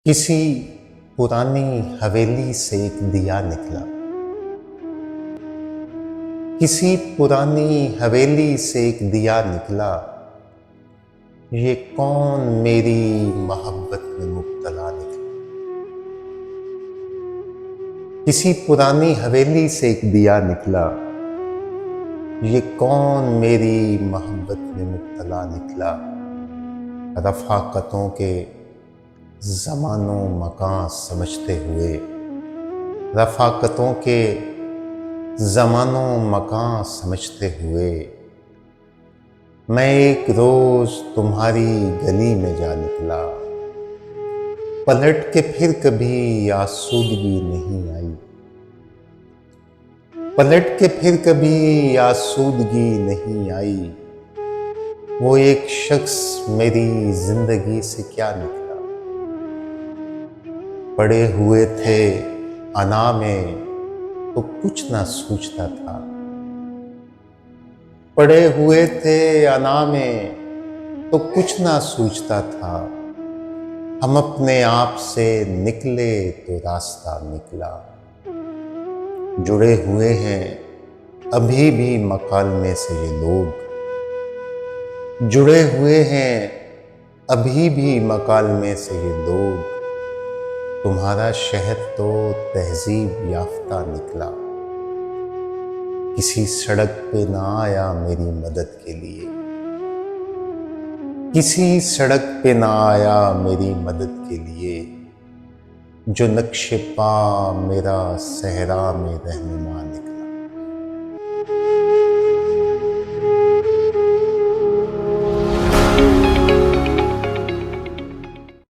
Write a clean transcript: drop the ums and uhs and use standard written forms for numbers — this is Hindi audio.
किसी पुरानी हवेली से एक दिया निकला। किसी पुरानी हवेली से एक दिया निकला। ये कौन मेरी मोहब्बत में मुब्तला निकला। किसी पुरानी हवेली से एक दिया निकला। ये कौन मेरी मोहब्बत में मुब्तला निकला। रफ़ाक़तों के ज़मानो मकान समझते हुए, रफ़ाक़तों के ज़मानो मकान समझते हुए, मैं एक रोज़ तुम्हारी गली में जा निकला। पलट के फिर कभी आसूदगी नहीं आई। पलट के फिर कभी आसूदगी नहीं आई। वो एक शख्स मेरी जिंदगी से क्या निकला। पड़े हुए थे अना में तो कुछ ना सूझता था। पड़े हुए थे अना में तो कुछ ना सूझता था। हम अपने आप से निकले तो रास्ता निकला। जुड़े हुए हैं अभी भी मकालमे से ये लोग। जुड़े हुए हैं अभी भी मकालमे से ये लोग। तुम्हारा शहर तो तहजीब याफ्ता निकला। किसी सड़क पे ना आया मेरी मदद के लिए। किसी सड़क पे ना आया मेरी मदद के लिए। जो नक्शे पा मेरा सहरा में रहनुमा